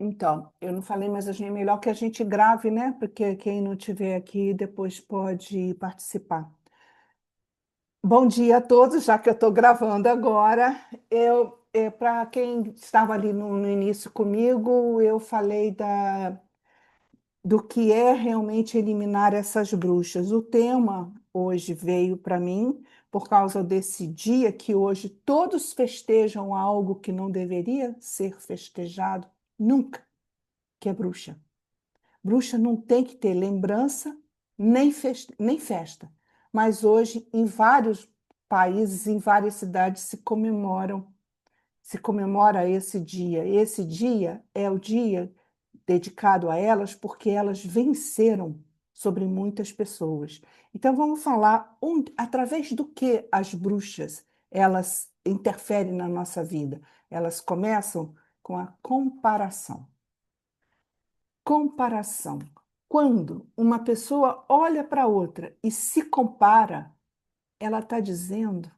Então, eu não falei, mas é melhor que a gente grave, né? Porque quem não estiver aqui depois pode participar. Bom dia a todos, já que eu estou gravando agora. Para quem estava ali no início comigo, eu falei do que é realmente eliminar essas bruxas. O tema hoje veio para mim por causa desse dia que hoje todos festejam algo que não deveria ser festejado nunca, que é bruxa. Bruxa não tem que ter lembrança nem festa. Mas hoje, em vários países, em várias cidades, se comemora esse dia. Esse dia é o dia dedicado a elas porque elas venceram sobre muitas pessoas. Então vamos falar através do que as bruxas elas interferem na nossa vida. Elas começam com a comparação. Comparação. Quando uma pessoa olha para outra e se compara, ela está dizendo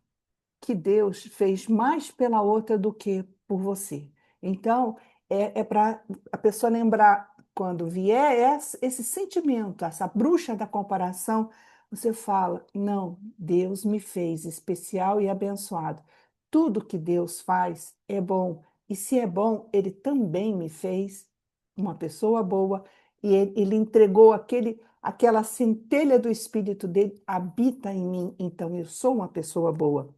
que Deus fez mais pela outra do que por você. Então, é para a pessoa lembrar, quando vier esse sentimento, essa bruxa da comparação, você fala: não, Deus me fez especial e abençoado. Tudo que Deus faz é bom. E se é bom, Ele também me fez uma pessoa boa e ele entregou aquela centelha do Espírito dele, habita em mim, então eu sou uma pessoa boa.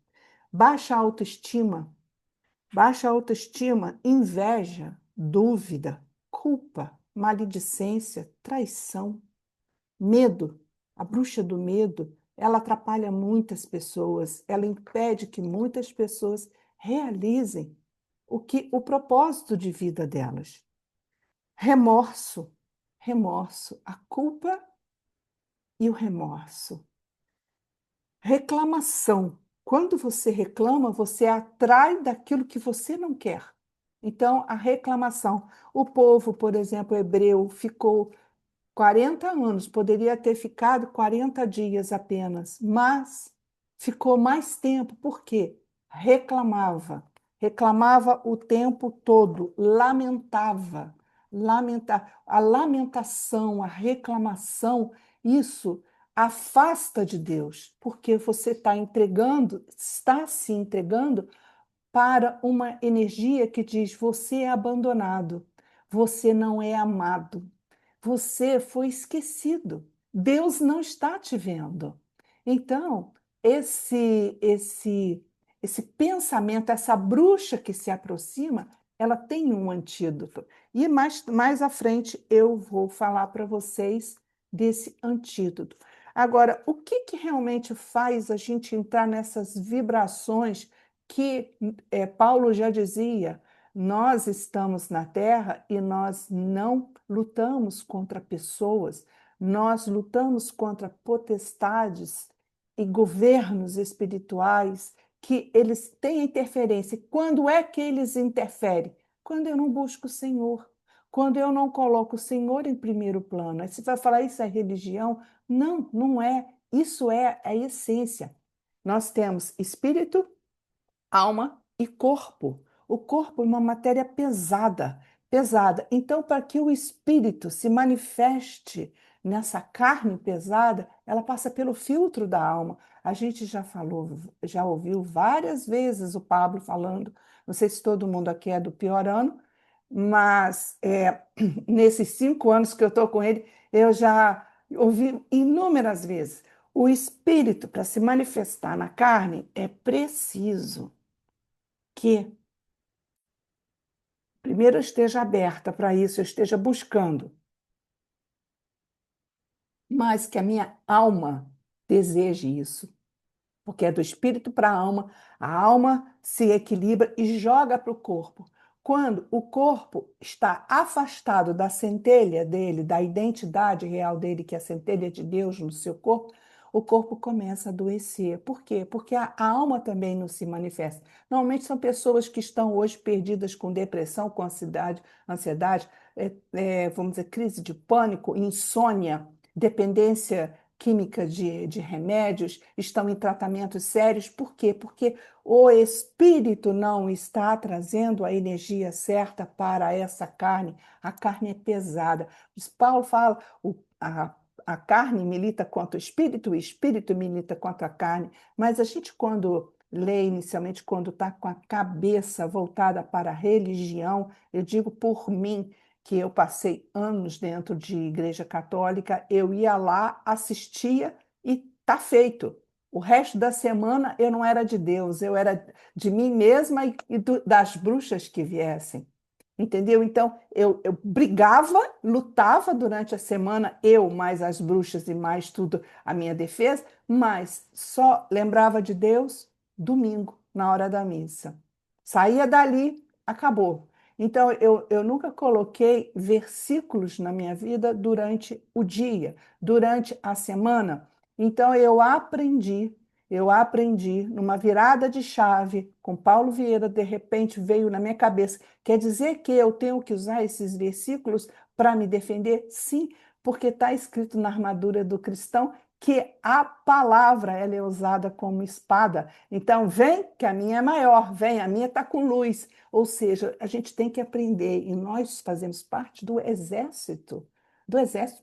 Baixa autoestima, baixa autoestima, inveja, dúvida, culpa, maledicência, traição, medo. A bruxa do medo, ela atrapalha muitas pessoas, ela impede que muitas pessoas realizem o propósito de vida delas. Remorso, remorso, a culpa e o remorso. Reclamação. Quando você reclama, você atrai daquilo que você não quer. Então, a reclamação. O povo, por exemplo, hebreu, ficou 40 anos, poderia ter ficado 40 dias apenas, mas ficou mais tempo, por quê? Reclamava, reclamava o tempo todo, lamentava, a lamentação, a reclamação, isso afasta de Deus, porque você está se entregando para uma energia que diz: você é abandonado, você não é amado, você foi esquecido. Deus não está te vendo. Então, esse pensamento, essa bruxa que se aproxima, ela tem um antídoto. E mais à frente eu vou falar para vocês desse antídoto. Agora, o que, que realmente faz a gente entrar nessas vibrações que Paulo já dizia? Nós estamos na Terra e nós não lutamos contra pessoas, nós lutamos contra potestades e governos espirituais que eles têm interferência. Quando é que eles interferem? Quando eu não busco o Senhor, quando eu não coloco o Senhor em primeiro plano. Aí você vai falar: isso é religião? Não, não é. Isso é a essência. Nós temos espírito, alma e corpo. O corpo é uma matéria pesada, pesada. Então, para que o espírito se manifeste nessa carne pesada, ela passa pelo filtro da alma. A gente já falou, já ouviu várias vezes o Pablo falando, não sei se todo mundo aqui é do pior ano, mas nesses 5 anos que eu estou com ele, eu já ouvi inúmeras vezes. O espírito, para se manifestar na carne, é preciso que primeiro eu esteja aberta para isso, eu esteja buscando, mas que a minha alma deseje isso, porque é do espírito para a alma se equilibra e joga para o corpo. Quando o corpo está afastado da centelha dele, da identidade real dele, que é a centelha de Deus no seu corpo, o corpo começa a adoecer. Por quê? Porque a alma também não se manifesta. Normalmente são pessoas que estão hoje perdidas com depressão, com ansiedade, vamos dizer, crise de pânico, insônia, dependência química de remédios, estão em tratamentos sérios. Por quê? Porque o espírito não está trazendo a energia certa para essa carne. A carne é pesada. Paulo fala, a carne milita contra o espírito milita contra a carne. Mas a gente, quando lê inicialmente, quando está com a cabeça voltada para a religião, eu digo por mim, que eu passei anos dentro de igreja católica, eu ia lá, assistia e tá feito. O resto da semana eu não era de Deus, eu era de mim mesma das bruxas que viessem. Entendeu? Então, eu brigava, lutava durante a semana, eu mais as bruxas e mais tudo a minha defesa, mas só lembrava de Deus domingo, na hora da missa. Saía dali, acabou. Então, eu nunca coloquei versículos na minha vida durante o dia, durante a semana. Então, eu aprendi numa virada de chave com Paulo Vieira, de repente veio na minha cabeça. Quer dizer que eu tenho que usar esses versículos para me defender? Sim, porque está escrito na armadura do cristão que a palavra ela é usada como espada. Então, vem, que a minha é maior, vem, a minha está com luz. Ou seja, a gente tem que aprender, e nós fazemos parte do exército,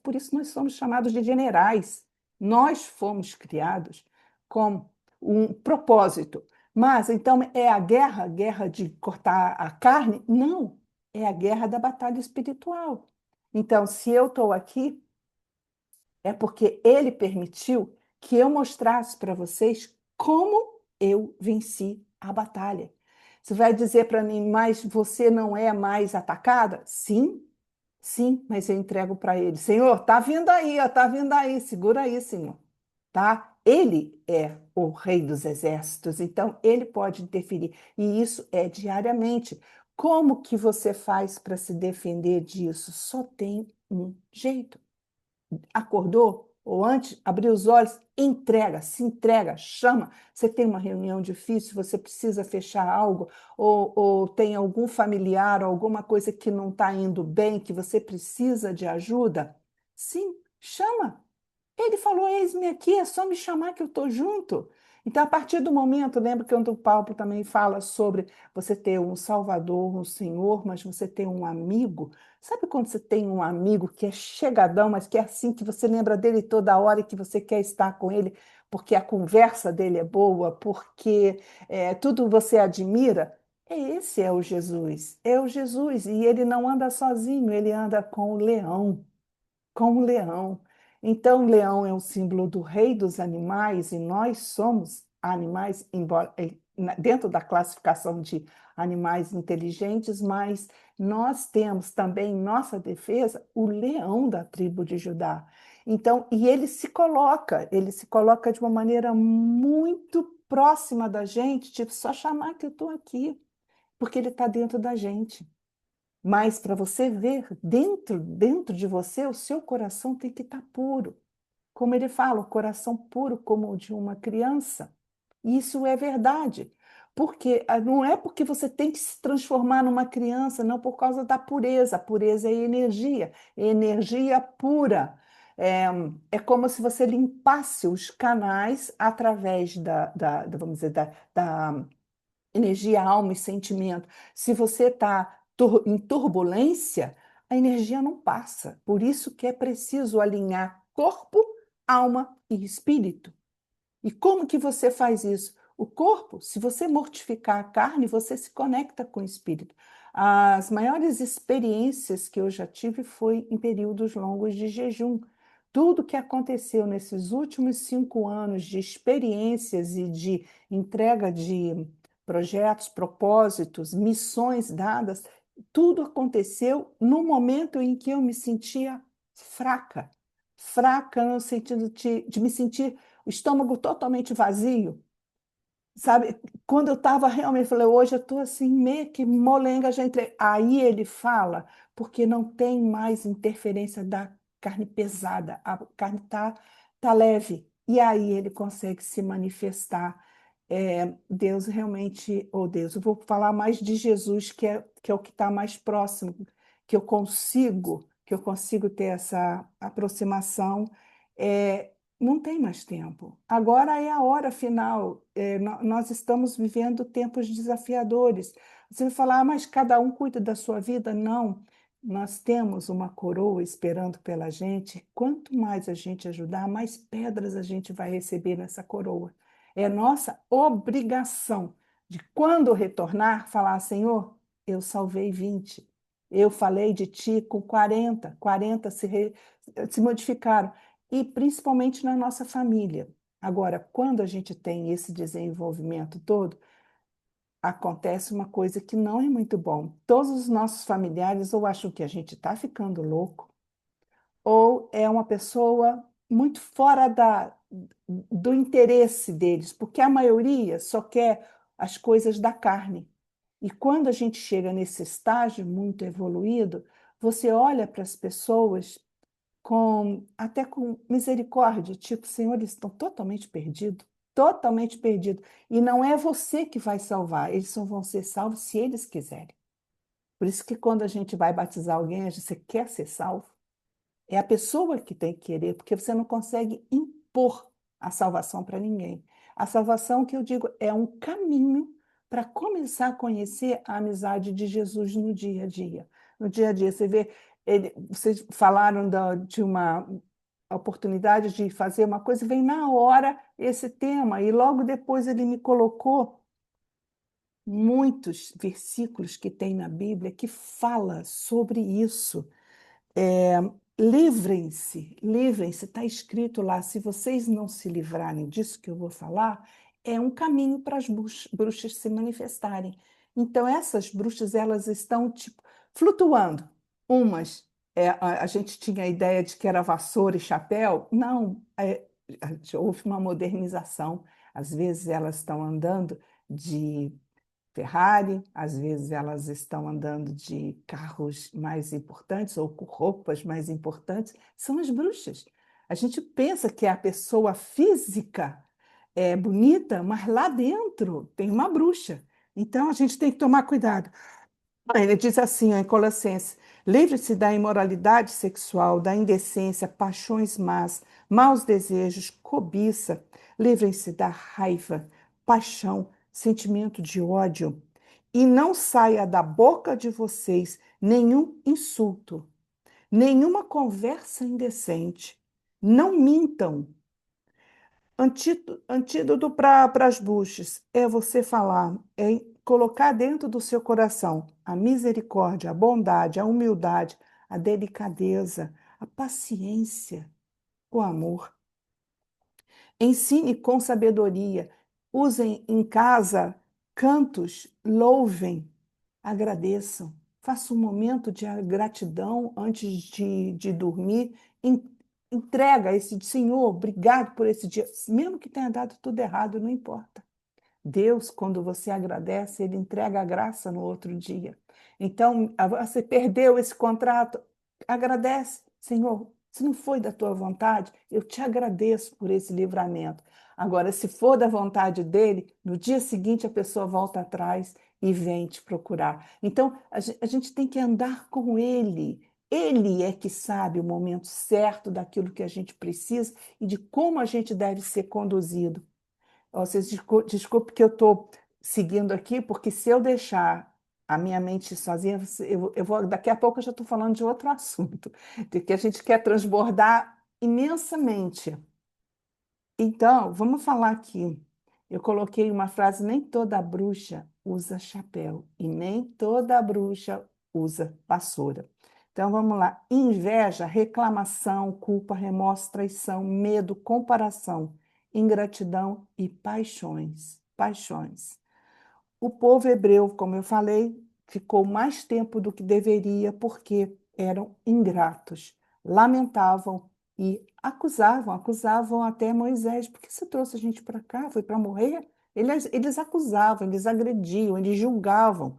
por isso nós somos chamados de generais. Nós fomos criados com um propósito. Mas, então, é a guerra de cortar a carne? Não, é a guerra da batalha espiritual. Então, se eu estou aqui, é porque ele permitiu que eu mostrasse para vocês como eu venci a batalha. Você vai dizer para mim, mas você não é mais atacada? Sim, sim, mas eu entrego para ele. Senhor, tá vindo aí, ó, tá vindo aí, segura aí, Senhor. Tá? Ele é o rei dos exércitos, então ele pode interferir, e isso é diariamente. Como que você faz para se defender disso? Só tem um jeito. Acordou? Ou antes, abriu os olhos, entrega, se entrega, chama. Você tem uma reunião difícil, você precisa fechar algo, ou tem algum familiar, alguma coisa que não está indo bem, que você precisa de ajuda? Sim, chama. Ele falou: Eis-me aqui, é só me chamar que eu estou junto. Então, a partir do momento, lembra que o Paulo também fala sobre você ter um Salvador, um Senhor, mas você ter um amigo. Sabe quando você tem um amigo que é chegadão, mas que é assim, que você lembra dele toda hora e que você quer estar com ele, porque a conversa dele é boa, porque tudo você admira? Esse é o Jesus, e ele não anda sozinho, ele anda com o leão, com o leão. Então, o leão é um símbolo do rei dos animais e nós somos animais, embora dentro da classificação de animais inteligentes, mas nós temos também em nossa defesa o leão da tribo de Judá. Então, e ele se coloca de uma maneira muito próxima da gente, tipo, só chamar que eu estou aqui, porque ele está dentro da gente. Mas para você ver dentro de você, o seu coração tem que estar puro. Como ele fala, o coração puro como o de uma criança. Isso é verdade. Porque não é porque você tem que se transformar numa criança, não por causa da pureza. A pureza é energia pura. É, é como se você limpasse os canais através vamos dizer, da energia, alma e sentimento. Se você está em turbulência, a energia não passa. Por isso que é preciso alinhar corpo, alma e espírito. E como que você faz isso? O corpo, se você mortificar a carne, você se conecta com o espírito. As maiores experiências que eu já tive foi em períodos longos de jejum. Tudo que aconteceu nesses últimos 5 anos de experiências e de entrega de projetos, propósitos, missões dadas, tudo aconteceu no momento em que eu me sentia fraca. Fraca no sentido de me sentir o estômago totalmente vazio, sabe? Quando eu estava realmente, falei, hoje eu estou assim, meio que molenga, já entrei. Aí ele fala, porque não tem mais interferência da carne pesada, a carne tá leve. E aí ele consegue se manifestar. Deus realmente, oh Deus, eu vou falar mais de Jesus, que é o que está mais próximo, que eu consigo ter essa aproximação. não tem mais tempo. Agora é a hora final. Nós estamos vivendo tempos desafiadores. Você vai falar, mas cada um cuida da sua vida? Não. Nós temos uma coroa esperando pela gente. Quanto mais a gente ajudar, mais pedras a gente vai receber nessa coroa. É nossa obrigação de, quando retornar, falar: Senhor, eu salvei 20. Eu falei de ti com 40. 40 se modificaram, e principalmente na nossa família. Agora, quando a gente tem esse desenvolvimento todo, acontece uma coisa que não é muito bom. Todos os nossos familiares ou acham que a gente está ficando louco, ou é uma pessoa muito fora do interesse deles, porque a maioria só quer as coisas da carne. E quando a gente chega nesse estágio muito evoluído, você olha para as pessoas até com misericórdia, tipo, Senhor, eles estão totalmente perdidos. E não é você que vai salvar, eles só vão ser salvos se eles quiserem. Por isso que quando a gente vai batizar alguém, você quer ser salvo? É a pessoa que tem que querer, porque você não consegue impor a salvação para ninguém. A salvação, que eu digo, é um caminho para começar a conhecer a amizade de Jesus no dia a dia. No dia a dia, você vê, vocês falaram de uma oportunidade de fazer uma coisa, vem na hora esse tema, e logo depois ele me colocou muitos versículos que tem na Bíblia que fala sobre isso. É, livrem-se, livrem-se, está escrito lá, se vocês não se livrarem disso que eu vou falar, é um caminho para as bruxas se manifestarem. Então, essas bruxas, elas estão tipo, flutuando. Umas, a gente tinha a ideia de que era vassoura e chapéu. Não, houve uma modernização. Às vezes elas estão andando de Ferrari, às vezes elas estão andando de carros mais importantes ou com roupas mais importantes, são as bruxas. A gente pensa que a pessoa física é bonita, mas lá dentro tem uma bruxa. Então a gente tem que tomar cuidado. Ele diz assim, ó, em Colossenses: livre-se da imoralidade sexual, da indecência, paixões más, maus desejos, cobiça. Livrem-se da raiva, paixão, sentimento de ódio. E não saia da boca de vocês nenhum insulto, nenhuma conversa indecente. Não mintam. Antídoto para as buches é você falar, é colocar dentro do seu coração a misericórdia, a bondade, a humildade, a delicadeza, a paciência, o amor. Ensine com sabedoria. Usem em casa cantos, louvem, agradeçam. Faça um momento de gratidão antes de dormir. Entrega esse Senhor, obrigado por esse dia, mesmo que tenha dado tudo errado, não importa. Deus, quando você agradece, ele entrega a graça no outro dia. Então, você perdeu esse contrato, agradece, Senhor. Se não foi da tua vontade, eu te agradeço por esse livramento. Agora, se for da vontade dele, no dia seguinte a pessoa volta atrás e vem te procurar. Então, a gente tem que andar com ele. Ele é que sabe o momento certo daquilo que a gente precisa e de como a gente deve ser conduzido. Ó, vocês desculpe que eu estou seguindo aqui, porque se eu deixar a minha mente sozinha, daqui a pouco eu já estou falando de outro assunto, de que a gente quer transbordar imensamente. Então, vamos falar aqui. Eu coloquei uma frase: nem toda bruxa usa chapéu e nem toda bruxa usa vassoura. Então, vamos lá. Inveja, reclamação, culpa, remorso, traição, medo, comparação, ingratidão e paixões. Paixões. O povo hebreu, como eu falei, ficou mais tempo do que deveria porque eram ingratos, lamentavam e acusavam até Moisés: por que você trouxe a gente para cá? Foi para morrer? Eles acusavam, eles agrediam, eles julgavam.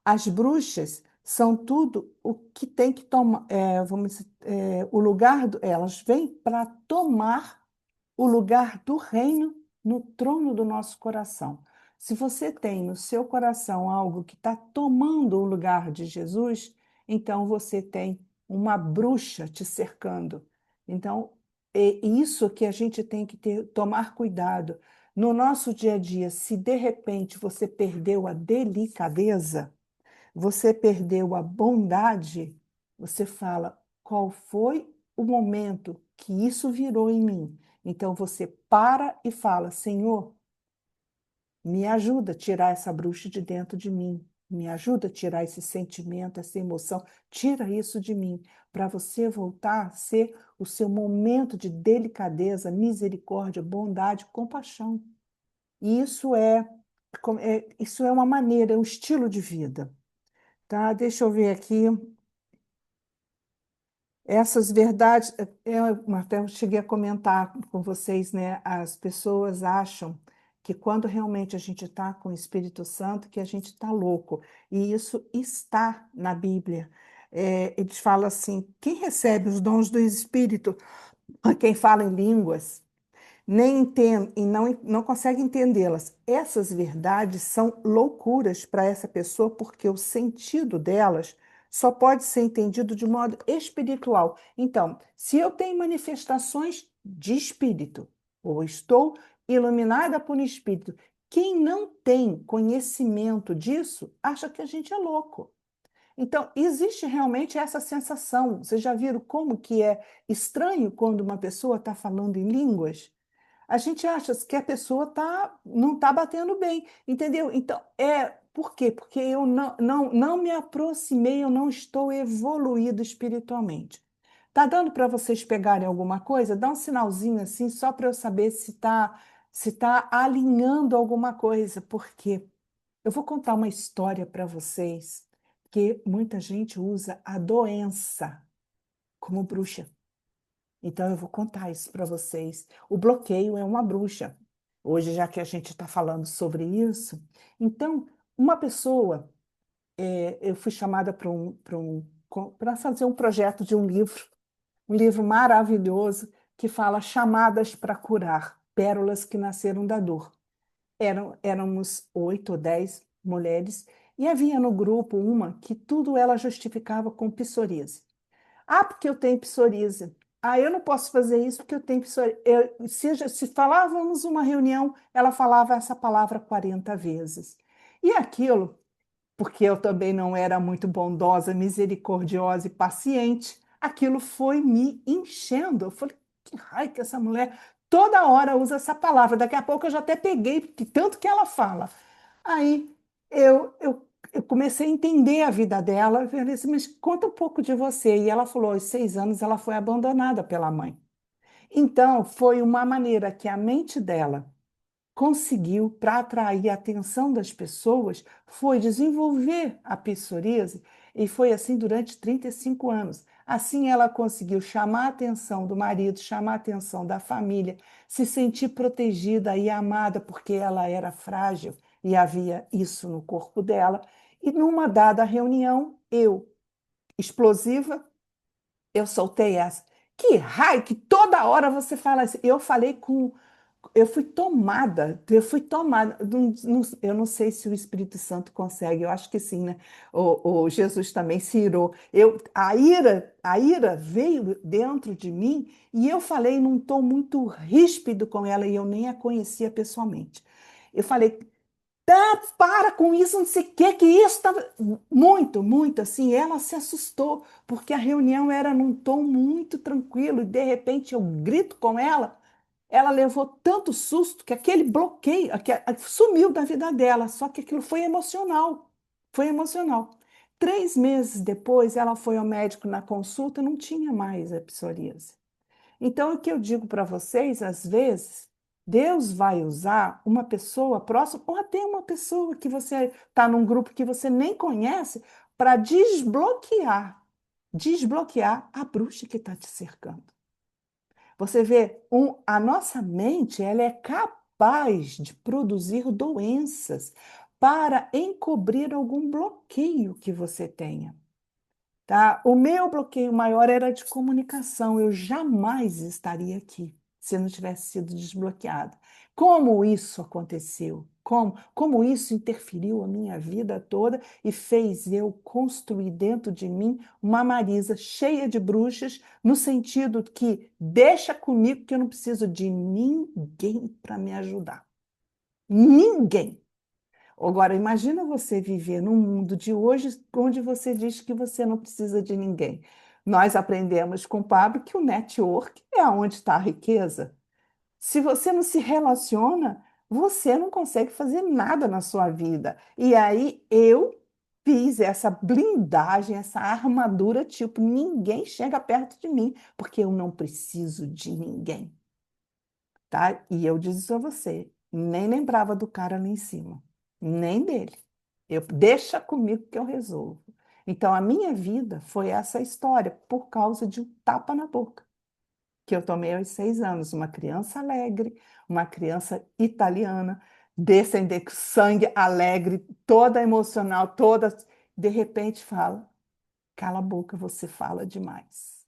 As bruxas são tudo o que tem que tomar, vamos dizer, o lugar, elas vêm para tomar o lugar do reino no trono do nosso coração. Se você tem no seu coração algo que está tomando o lugar de Jesus, então você tem uma bruxa te cercando. Então, é isso que a gente tem que tomar cuidado. No nosso dia a dia, se de repente você perdeu a delicadeza, você perdeu a bondade, você fala, qual foi o momento que isso virou em mim? Então você para e fala, Senhor, me ajuda a tirar essa bruxa de dentro de mim. Me ajuda a tirar esse sentimento, essa emoção. Tira isso de mim, para você voltar a ser o seu momento de delicadeza, misericórdia, bondade, compaixão. E isso é uma maneira, é um estilo de vida. Tá? Deixa eu ver aqui. Essas verdades, até eu cheguei a comentar com vocês, né? As pessoas acham que quando realmente a gente está com o Espírito Santo, que a gente está louco. E isso está na Bíblia. Eles falam assim: quem recebe os dons do Espírito, quem fala em línguas, nem entende e não consegue entendê-las. Essas verdades são loucuras para essa pessoa, porque o sentido delas só pode ser entendido de modo espiritual. Então, se eu tenho manifestações de espírito, ou estou iluminada por espírito, quem não tem conhecimento disso acha que a gente é louco. Então, existe realmente essa sensação. Vocês já viram como que é estranho quando uma pessoa está falando em línguas? A gente acha que a pessoa não está batendo bem, entendeu? Então, por quê? Porque eu não me aproximei, eu não estou evoluído espiritualmente. Tá dando para vocês pegarem alguma coisa? Dá um sinalzinho assim, só para eu saber se tá alinhando alguma coisa, porque eu vou contar uma história para vocês, que muita gente usa a doença como bruxa. Então, eu vou contar isso para vocês. O bloqueio é uma bruxa. Hoje, já que a gente está falando sobre isso, então, uma pessoa, eu fui chamada para fazer um projeto de um livro maravilhoso que fala Chamadas para Curar, Pérolas que Nasceram da Dor. Éramos 8 ou 10 mulheres, e havia no grupo uma que tudo ela justificava com psoríase. Ah, porque eu tenho psoríase. Ah, eu não posso fazer isso porque eu tenho psoríase. Se falávamos uma reunião, ela falava essa palavra 40 vezes. E aquilo, porque eu também não era muito bondosa, misericordiosa e paciente, aquilo foi me enchendo. Eu falei, que raio que essa mulher toda hora usa essa palavra. Daqui a pouco eu já até peguei, porque tanto que ela fala. Aí eu comecei a entender a vida dela. Eu falei assim, mas conta um pouco de você. E ela falou, aos 6 anos ela foi abandonada pela mãe. Então, foi uma maneira que a mente dela conseguiu, para atrair a atenção das pessoas, foi desenvolver a psoríase, e foi assim durante 35 anos. Assim ela conseguiu chamar a atenção do marido, chamar a atenção da família, se sentir protegida e amada, porque ela era frágil e havia isso no corpo dela. E numa dada reunião, explosiva, eu soltei essa. Que raio, que toda hora você fala assim. Eu fui tomada. Eu não sei se o Espírito Santo consegue, eu acho que sim, né? O Jesus também se irou. A ira veio dentro de mim e eu falei num tom muito ríspido com ela e eu nem a conhecia pessoalmente. Eu falei, tá, para com isso, não sei o que isso tá muito, muito assim. Ela se assustou, porque a reunião era num tom muito tranquilo, e de repente eu grito com ela. Ela levou tanto susto que aquele bloqueio sumiu da vida dela, só que aquilo foi emocional. Foi emocional. 3 meses depois, ela foi ao médico na consulta, não tinha mais a psoríase. Então, o que eu digo para vocês, às vezes, Deus vai usar uma pessoa próxima, ou até uma pessoa que você está num grupo que você nem conhece, para desbloquear a bruxa que está te cercando. Você vê, a nossa mente, ela é capaz de produzir doenças para encobrir algum bloqueio que você tenha. Tá? O meu bloqueio maior era de comunicação. Eu jamais estaria aqui se não tivesse sido desbloqueada. Como isso aconteceu? como isso interferiu a minha vida toda e fez eu construir dentro de mim uma Marisa cheia de bruxas, no sentido que deixa comigo que eu não preciso de ninguém para me ajudar. Ninguém. Agora, imagina você viver num mundo de hoje onde você diz que você não precisa de ninguém. Nós aprendemos com o Pablo que o network é onde está a riqueza. Se você não se relaciona, você não consegue fazer nada na sua vida. E aí eu fiz essa blindagem, essa armadura, tipo, ninguém chega perto de mim, porque eu não preciso de ninguém, tá? E eu disse isso a você, nem lembrava do cara ali em cima, nem dele. Deixa comigo que eu resolvo. Então a minha vida foi essa história por causa de um tapa na boca que eu tomei aos 6 anos, uma criança alegre, uma criança italiana, descendente, sangue alegre, toda emocional, toda. De repente fala, cala a boca, você fala demais.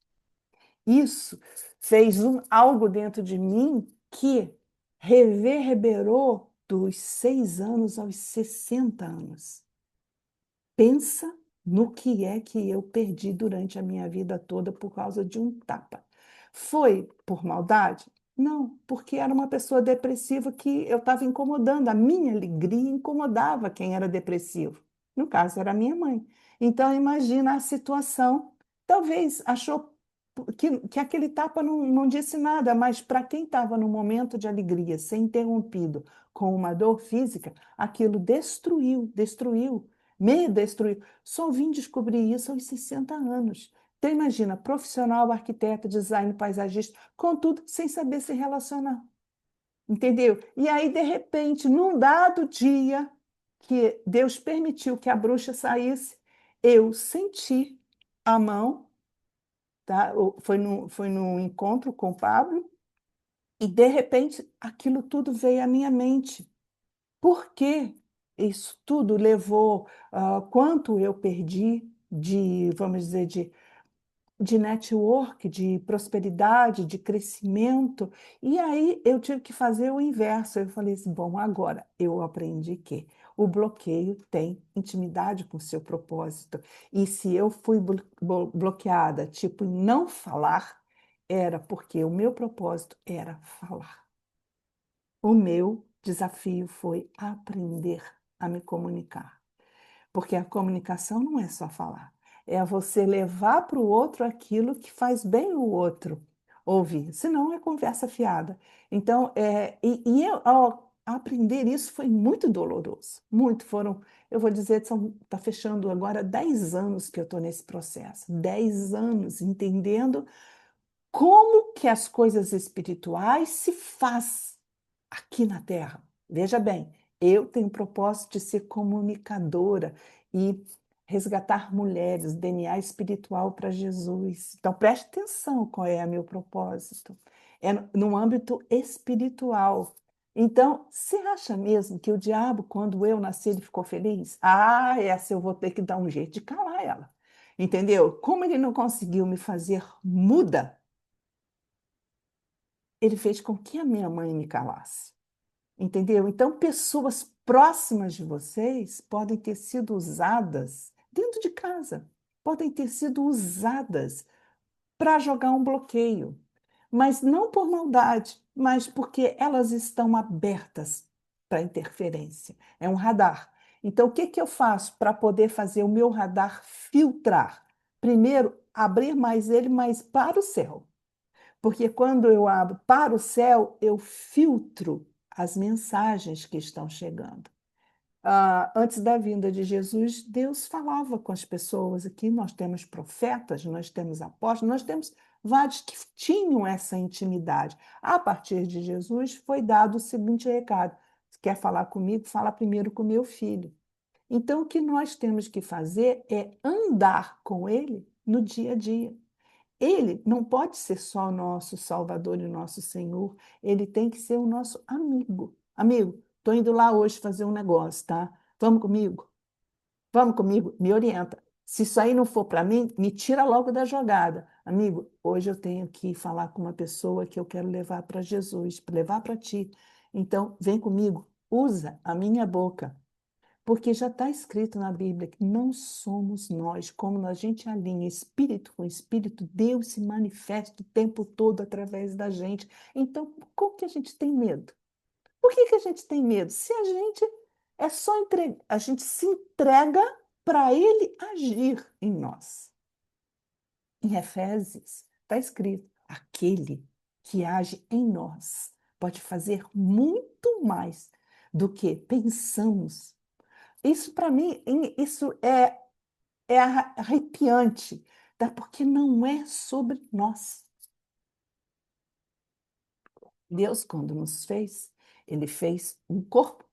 Isso fez algo dentro de mim que reverberou dos 6 anos aos 60 anos. Pensa no que é que eu perdi durante a minha vida toda por causa de um tapa. Foi por maldade? Não, porque era uma pessoa depressiva que eu estava incomodando. A minha alegria incomodava quem era depressivo. No caso, era a minha mãe. Então, imagina a situação. Talvez achou que aquele tapa não disse nada, mas para quem estava no momento de alegria, ser interrompido com uma dor física, aquilo destruiu, me destruiu. Só vim descobrir isso aos 60 anos. Então, imagina, profissional, arquiteto, design, paisagista, contudo, sem saber se relacionar. Entendeu? E aí, de repente, num dado dia que Deus permitiu que a bruxa saísse, eu senti a mão, tá? Foi no encontro com o Pablo, e de repente aquilo tudo veio à minha mente. Por que isso tudo levou, quanto eu perdi de, vamos dizer, de network, de prosperidade, de crescimento. E aí eu tive que fazer o inverso. Eu falei assim, bom, agora eu aprendi que o bloqueio tem intimidade com o seu propósito. E se eu fui bloqueada, tipo, em não falar, era porque o meu propósito era falar. O meu desafio foi aprender a me comunicar. Porque a comunicação não é só falar, é você levar para o outro aquilo que faz bem o outro ouvir, senão é conversa fiada. Então, ao aprender isso foi muito doloroso, muito. Eu vou dizer, está fechando agora 10 anos que eu estou nesse processo, 10 anos entendendo como que as coisas espirituais se faz aqui na Terra. Veja bem, eu tenho o propósito de ser comunicadora e resgatar mulheres, DNA espiritual para Jesus. Então preste atenção qual é o meu propósito. É no âmbito espiritual. Então, você acha mesmo que o diabo, quando eu nasci, ele ficou feliz? Ah, essa eu vou ter que dar um jeito de calar ela. Entendeu? Como ele não conseguiu me fazer muda, ele fez com que a minha mãe me calasse. Entendeu? Então, pessoas próximas de vocês podem ter sido usadas dentro de casa, podem ter sido usadas para jogar um bloqueio, mas não por maldade, mas porque elas estão abertas para interferência. É um radar. Então, o que que eu faço para poder fazer o meu radar filtrar? Primeiro, abrir mais ele, mas para o céu. Porque quando eu abro para o céu, eu filtro as mensagens que estão chegando. Antes da vinda de Jesus, Deus falava com as pessoas. Aqui nós temos profetas, nós temos apóstolos, nós temos vários que tinham essa intimidade. A partir de Jesus, foi dado o seguinte recado: se quer falar comigo, fala primeiro com meu filho. Então, o que nós temos que fazer é andar com ele no dia a dia. Ele não pode ser só o nosso Salvador e nosso Senhor, ele tem que ser o nosso amigo. Amigo, estou indo lá hoje fazer um negócio, tá? Vamos comigo? Vamos comigo? Me orienta. Se isso aí não for para mim, me tira logo da jogada. Amigo, hoje eu tenho que falar com uma pessoa que eu quero levar para Jesus, levar para ti. Então, vem comigo. usa a minha boca. Porque já está escrito na Bíblia que não somos nós, como a gente alinha espírito com espírito, Deus se manifesta o tempo todo através da gente. Então, por que a gente tem medo? Por que a gente tem medo? Se a gente é só entregar, a gente se entrega para ele agir em nós. Em Efésios está escrito: aquele que age em nós pode fazer muito mais do que pensamos. Isso para mim, isso é arrepiante, tá? Porque não é sobre nós. Deus, quando nos fez, ele fez um corpo,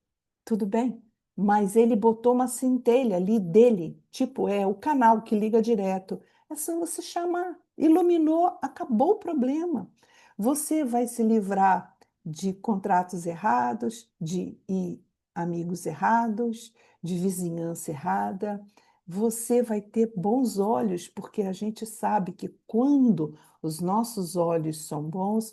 tudo bem, mas ele botou uma centelha ali dele, tipo, é o canal que liga direto. É só você chamar. Iluminou, acabou o problema. Você vai se livrar de contratos errados, de amigos errados, de vizinhança errada. Você vai ter bons olhos, porque a gente sabe que quando os nossos olhos são bons,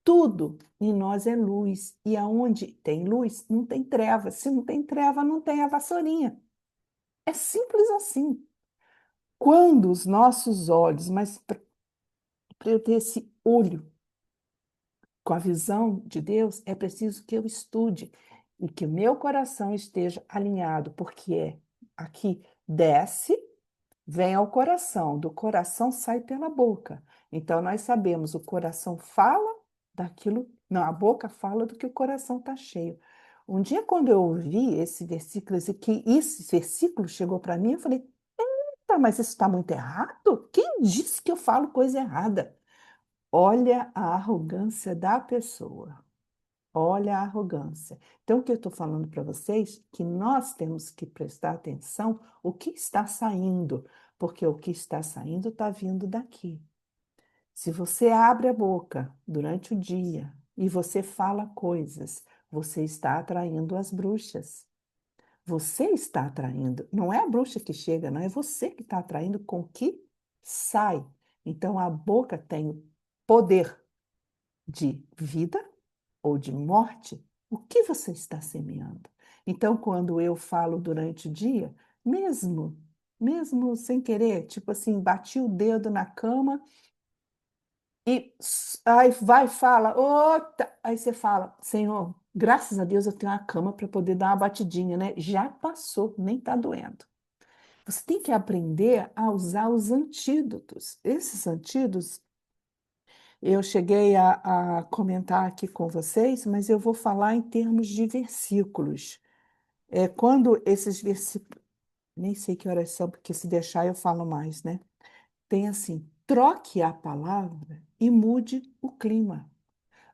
tudo em nós é luz. E aonde tem luz, não tem treva. Se não tem treva, não tem a vassourinha. É simples assim. Quando os nossos olhos, mas para eu ter esse olho com a visão de Deus, é preciso que eu estude e que o meu coração esteja alinhado, porque é aqui desce, vem ao coração, do coração sai pela boca. Então, nós sabemos, o coração fala daquilo, não, a boca fala do que o coração está cheio. Um dia, quando eu ouvi esse versículo, e que esse versículo chegou para mim, eu falei, tá, mas isso está muito errado? Quem disse que eu falo coisa errada? Olha a arrogância da pessoa. Olha a arrogância. Então, o que eu estou falando para vocês, que nós temos que prestar atenção o que está saindo, porque o que está saindo está vindo daqui. Se você abre a boca durante o dia e você fala coisas, você está atraindo as bruxas. Você está atraindo, não é a bruxa que chega, não é você que está atraindo com o que sai. Então, a boca tem poder de vida ou de morte, o que você está semeando? Então, quando eu falo durante o dia, mesmo sem querer, tipo assim, bati o dedo na cama e aí vai e fala, "Ota!" Aí você fala, Senhor, graças a Deus eu tenho uma cama para poder dar uma batidinha, né? Já passou, nem está doendo. Você tem que aprender a usar os antídotos. Esses antídotos eu cheguei a comentar aqui com vocês, mas eu vou falar em termos de versículos. É quando esses versículos, nem sei que horas são, porque se deixar eu falo mais, né? Tem assim: troque a palavra e mude o clima.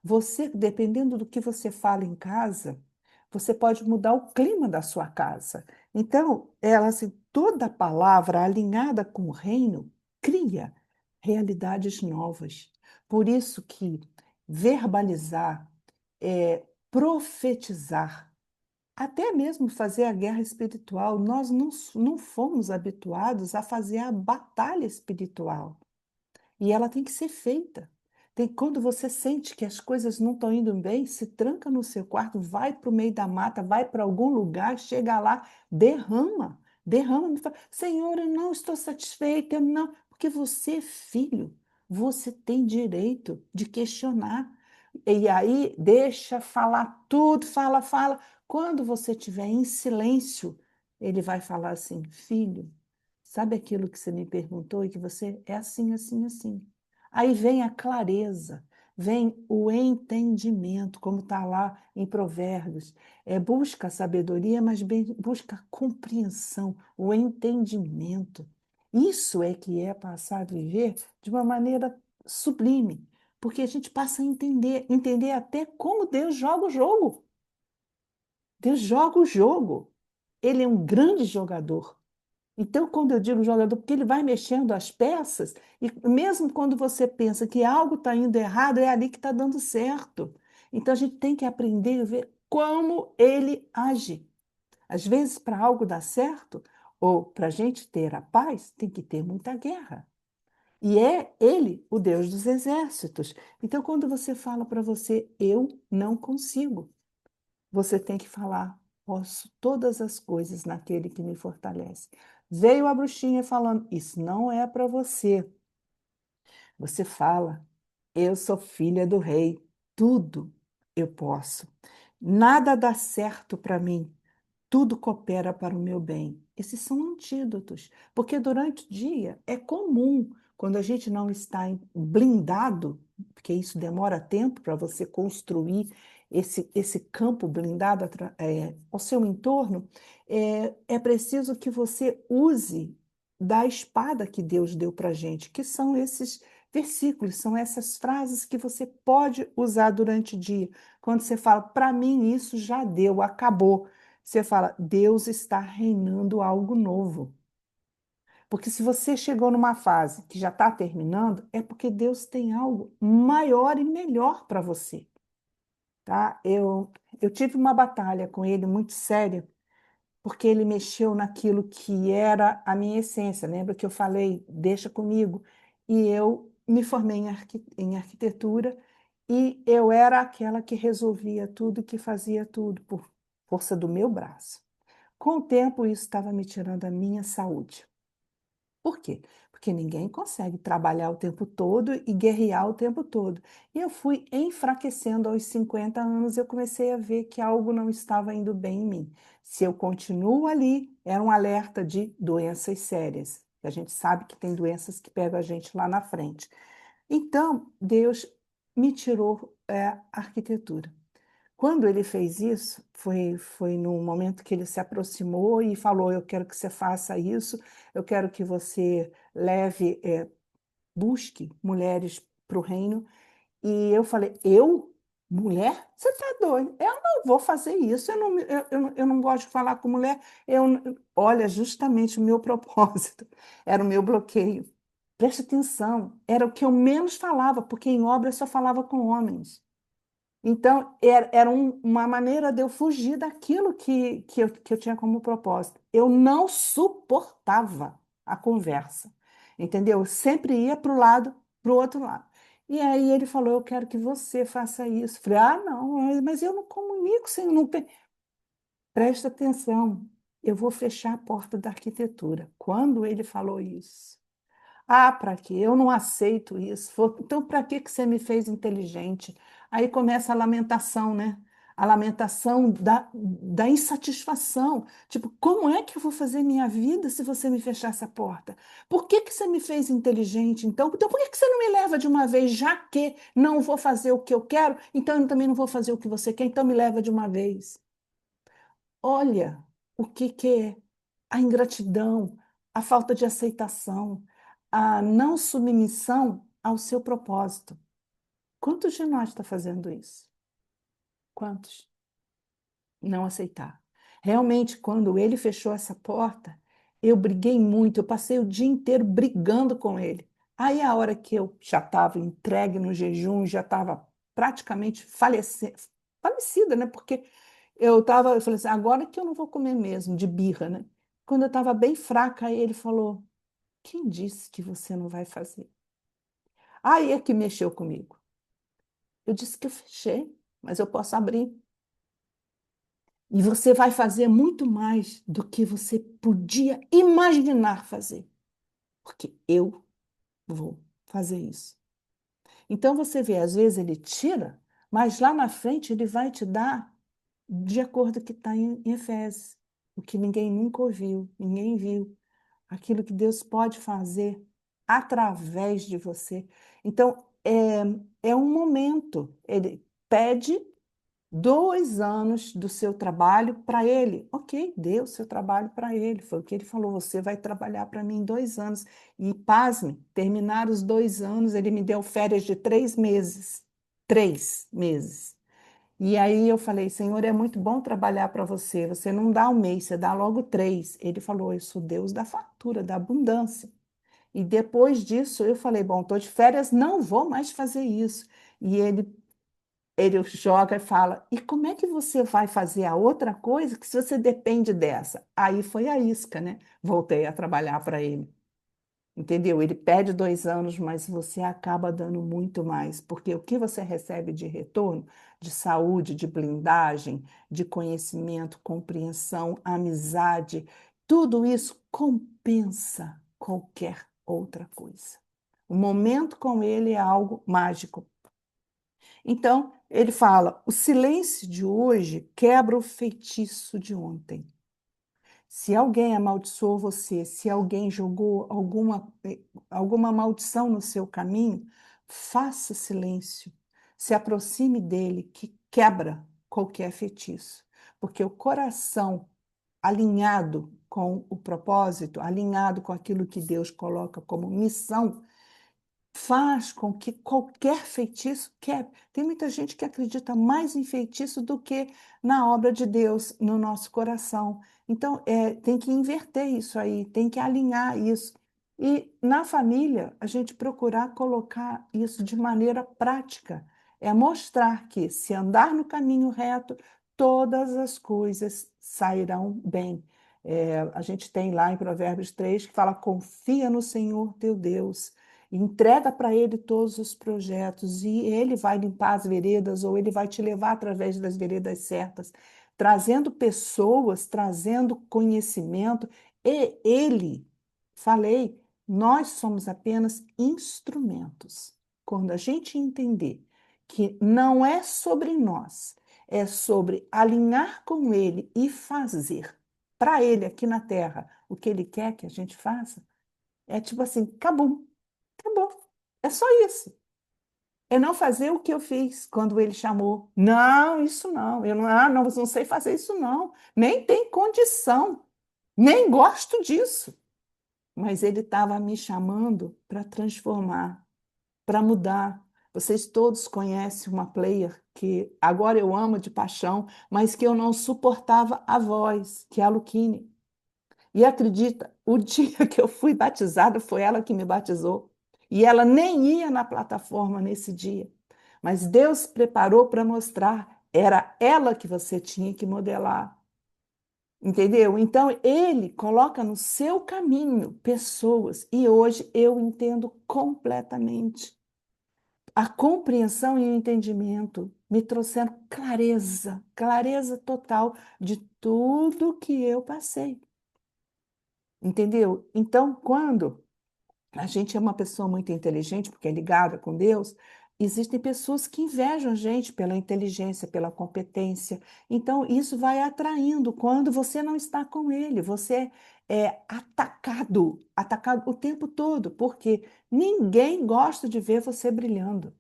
Você, dependendo do que você fala em casa, você pode mudar o clima da sua casa. Então, ela assim, toda palavra alinhada com o reino cria realidades novas. Por isso que verbalizar, profetizar, até mesmo fazer a guerra espiritual, nós não fomos habituados a fazer a batalha espiritual. E ela tem que ser feita. Quando você sente que as coisas não estão indo bem, se tranca no seu quarto, vai para o meio da mata, vai para algum lugar, chega lá, derrama, me fala, Senhor, eu não estou satisfeita, eu não. Porque você é filho, você tem direito de questionar. E aí, deixa falar tudo, fala. Quando você estiver em silêncio, ele vai falar assim: filho, sabe aquilo que você me perguntou e que você é assim, assim, assim. Aí vem a clareza, vem o entendimento, como está lá em Provérbios. Busca a sabedoria, mas busca a compreensão, o entendimento. Isso é que é passar a viver de uma maneira sublime, porque a gente passa a entender até como Deus joga o jogo. Deus joga o jogo. Ele é um grande jogador. Então, quando eu digo jogador, porque ele vai mexendo as peças, e mesmo quando você pensa que algo está indo errado, é ali que está dando certo. Então, a gente tem que aprender a ver como ele age. Às vezes, para algo dar certo, ou para a gente ter a paz, tem que ter muita guerra. E é ele, o Deus dos exércitos. Então, quando você fala para você, eu não consigo, você tem que falar: posso todas as coisas naquele que me fortalece. Veio a bruxinha falando: isso não é para você. Você fala: eu sou filha do rei, tudo eu posso. Nada dá certo para mim, tudo coopera para o meu bem. Esses são antídotos, porque durante o dia é comum, quando a gente não está blindado, porque isso demora tempo para você construir esse campo blindado ao seu entorno, é preciso que você use da espada que Deus deu para a gente, que são esses versículos, são essas frases que você pode usar durante o dia. Quando você fala, para mim isso já deu, acabou. Você fala, Deus está reinando algo novo. Porque se você chegou numa fase que já está terminando, é porque Deus tem algo maior e melhor para você, tá? Eu tive uma batalha com ele muito séria, porque ele mexeu naquilo que era a minha essência. Lembra que eu falei, deixa comigo? E eu me formei em arquitetura e eu era aquela que resolvia tudo, que fazia tudo por força do meu braço. Com o tempo, isso estava me tirando a minha saúde. Por quê? Porque ninguém consegue trabalhar o tempo todo e guerrear o tempo todo. E eu fui enfraquecendo aos 50 anos, eu comecei a ver que algo não estava indo bem em mim. Se eu continuo ali, era um alerta de doenças sérias. A gente sabe que tem doenças que pegam a gente lá na frente. Então, Deus me tirou a arquitetura. Quando ele fez isso, foi no momento que ele se aproximou e falou: eu quero que você faça isso, eu quero que você leve, busque mulheres para o reino. E eu falei: eu? Mulher? Você está doido? Eu não vou fazer isso, eu não gosto de falar com mulher. Olha, justamente o meu propósito era o meu bloqueio. Preste atenção, era o que eu menos falava, porque em obra eu só falava com homens. Então, era uma maneira de eu fugir daquilo que eu tinha como propósito. Eu não suportava a conversa, entendeu? Eu sempre ia para o outro lado. E aí ele falou: eu quero que você faça isso. Falei: ah, não, mas eu não comunico sem não. Presta atenção, eu vou fechar a porta da arquitetura. Quando ele falou isso, ah, para quê? Eu não aceito isso. Então, para que você me fez inteligente? Aí começa a lamentação, né? A lamentação da insatisfação. Tipo, como é que eu vou fazer minha vida se você me fechar essa porta? Por que você me fez inteligente, então? Então, por que você não me leva de uma vez, já que não vou fazer o que eu quero, então eu também não vou fazer o que você quer, então me leva de uma vez. Olha o que é a ingratidão, a falta de aceitação, a não submissão ao seu propósito. Quantos de nós está fazendo isso? Quantos? Não aceitar. Realmente, quando ele fechou essa porta, eu briguei muito, eu passei o dia inteiro brigando com ele. Aí, a hora que eu já estava entregue no jejum, já estava praticamente falecida, né? Porque eu falei assim, agora que eu não vou comer mesmo, de birra, né? Quando eu estava bem fraca, aí ele falou: quem disse que você não vai fazer? Aí é que mexeu comigo. Eu disse que eu fechei, mas eu posso abrir. E você vai fazer muito mais do que você podia imaginar fazer, porque eu vou fazer isso. Então você vê, às vezes ele tira, mas lá na frente ele vai te dar de acordo com o que está em Efésios, o que ninguém nunca ouviu, ninguém viu, aquilo que Deus pode fazer através de você. Então, é um momento. Ele pede 2 anos do seu trabalho para ele. Ok, deu o seu trabalho para ele. Foi o que ele falou: você vai trabalhar para mim 2 anos. E pasme, terminar os 2 anos, ele me deu férias de 3 meses. 3 meses. E aí eu falei: Senhor, é muito bom trabalhar para você. Você não dá 1 mês, você dá logo 3. Ele falou: eu sou Deus da fartura, da abundância. E depois disso eu falei: bom, estou de férias, não vou mais fazer isso. E ele joga e fala: e como é que você vai fazer a outra coisa que se você depende dessa? Aí foi a isca, né? Voltei a trabalhar para ele. Entendeu? Ele pede 2 anos, mas você acaba dando muito mais, porque o que você recebe de retorno, de saúde, de blindagem, de conhecimento, compreensão, amizade, tudo isso compensa qualquer outra coisa. O momento com ele é algo mágico. Então, ele fala: o silêncio de hoje quebra o feitiço de ontem. Se alguém amaldiçoou você, se alguém jogou alguma maldição no seu caminho, faça silêncio. Se aproxime dele, que quebra qualquer feitiço. Porque o coração alinhado com o propósito, alinhado com aquilo que Deus coloca como missão, faz com que qualquer feitiço quebre. Tem muita gente que acredita mais em feitiço do que na obra de Deus no nosso coração. Então, tem que inverter isso aí, tem que alinhar isso. E na família, a gente procurar colocar isso de maneira prática. É mostrar que, se andar no caminho reto, todas as coisas sairão bem. A gente tem lá em Provérbios 3 que fala: confia no Senhor teu Deus, entrega para ele todos os projetos e ele vai limpar as veredas ou ele vai te levar através das veredas certas, trazendo pessoas, trazendo conhecimento. E ele, falei, nós somos apenas instrumentos. Quando a gente entender que não é sobre nós, é sobre alinhar com ele e fazer para ele aqui na terra o que ele quer que a gente faça, é tipo assim, acabou. Acabou. É só isso. É não fazer o que eu fiz quando ele chamou. Não, isso não. Eu não, não, não sei fazer isso não. Nem tem condição. Nem gosto disso. Mas ele estava me chamando para transformar, para mudar. Vocês todos conhecem uma player que agora eu amo de paixão, mas que eu não suportava a voz, que é a Luquine. E acredita, o dia que eu fui batizada foi ela que me batizou. E ela nem ia na plataforma nesse dia. Mas Deus preparou para mostrar, era ela que você tinha que modelar. Entendeu? Então, ele coloca no seu caminho pessoas, e hoje eu entendo completamente. A compreensão e o entendimento me trouxeram clareza, clareza total de tudo que eu passei. Entendeu? Então, quando a gente é uma pessoa muito inteligente, porque é ligada com Deus, existem pessoas que invejam a gente pela inteligência, pela competência. Então, isso vai atraindo quando você não está com ele, você é atacado, atacado o tempo todo, porque ninguém gosta de ver você brilhando.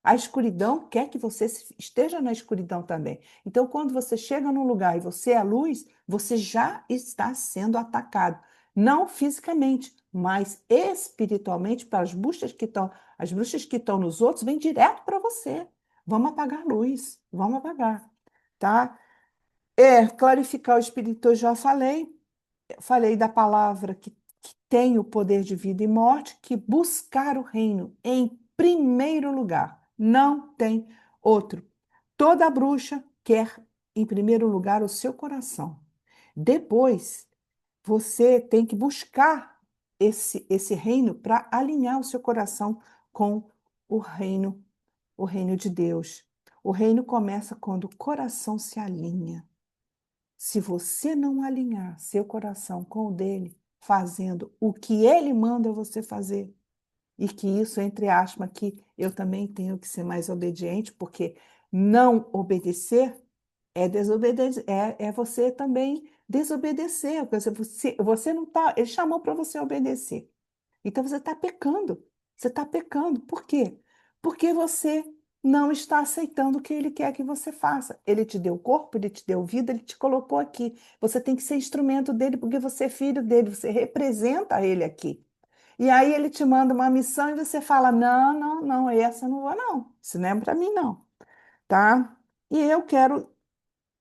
A escuridão quer que você esteja na escuridão também. Então, quando você chega num lugar e você é a luz, você já está sendo atacado. Não fisicamente, mas espiritualmente, para as bruxas que estão nos outros, vêm direto para você. Vamos apagar a luz, vamos apagar, tá? Clarificar o espírito, eu já falei. Falei da palavra que tem o poder de vida e morte, que buscar o reino em primeiro lugar. Não tem outro. Toda bruxa quer, em primeiro lugar, o seu coração. Depois, você tem que buscar esse reino para alinhar o seu coração com o reino de Deus. O reino começa quando o coração se alinha. Se você não alinhar seu coração com o dele, fazendo o que ele manda você fazer, e que isso, entre aspas, que eu também tenho que ser mais obediente, porque não obedecer é desobedecer, é você também desobedecer. Você não tá, ele chamou para você obedecer. Então você está pecando. Você está pecando. Por quê? Porque você não está aceitando o que ele quer que você faça. Ele te deu corpo, ele te deu vida, ele te colocou aqui. Você tem que ser instrumento dele porque você é filho dele, você representa ele aqui. E aí ele te manda uma missão e você fala: não, não, não, essa eu não vou, não. Isso não é para mim, não. Tá? E eu quero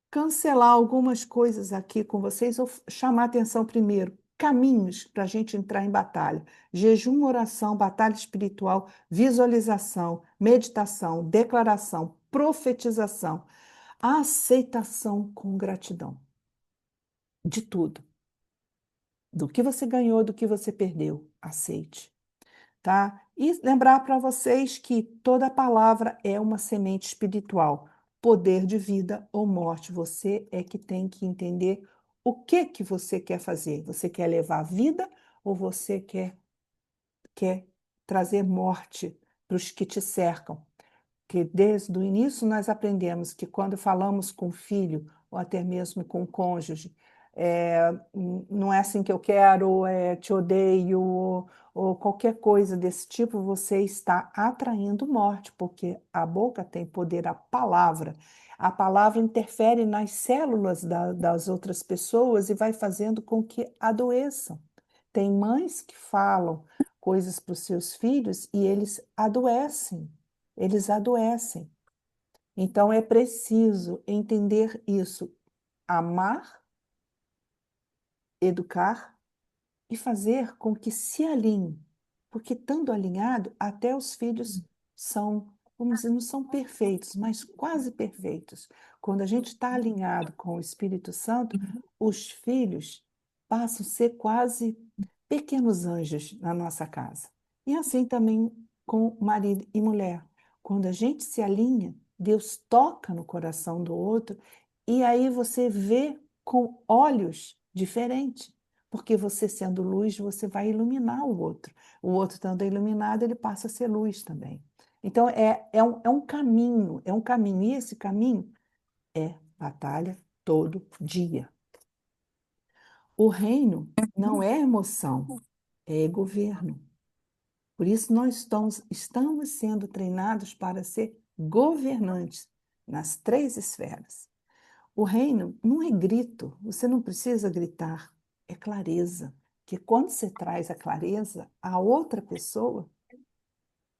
cancelar algumas coisas aqui com vocês, ou chamar atenção primeiro. Caminhos para a gente entrar em batalha: jejum, oração, batalha espiritual, visualização, meditação, declaração, profetização, aceitação com gratidão. De tudo, do que você ganhou, do que você perdeu. Aceite, tá? E lembrar para vocês que toda palavra é uma semente espiritual, poder de vida ou morte. Você é que tem que entender o que você quer fazer. Você quer levar vida ou você quer trazer morte para os que te cercam? Que desde o início nós aprendemos que quando falamos com o filho, ou até mesmo com o cônjuge, não é assim que eu quero, te odeio, ou qualquer coisa desse tipo, você está atraindo morte, porque a boca tem poder, a palavra interfere nas células das outras pessoas e vai fazendo com que adoeçam. Tem mães que falam coisas para os seus filhos e eles adoecem. Então é preciso entender isso, amar, educar e fazer com que se alinhe, porque estando alinhado, até os filhos são, vamos dizer, não são perfeitos, mas quase perfeitos. Quando a gente está alinhado com o Espírito Santo, os filhos passam a ser quase pequenos anjos na nossa casa. E assim também com marido e mulher. Quando a gente se alinha, Deus toca no coração do outro e aí você vê com olhos diferentes. Porque você sendo luz, você vai iluminar o outro. O outro estando iluminado, ele passa a ser luz também. Então, é um caminho, é um caminho. E esse caminho é batalha todo dia. O reino não é emoção, é governo. Por isso, nós estamos sendo treinados para ser governantes nas três esferas. O reino não é grito, você não precisa gritar, é clareza. Que quando você traz a clareza, a outra pessoa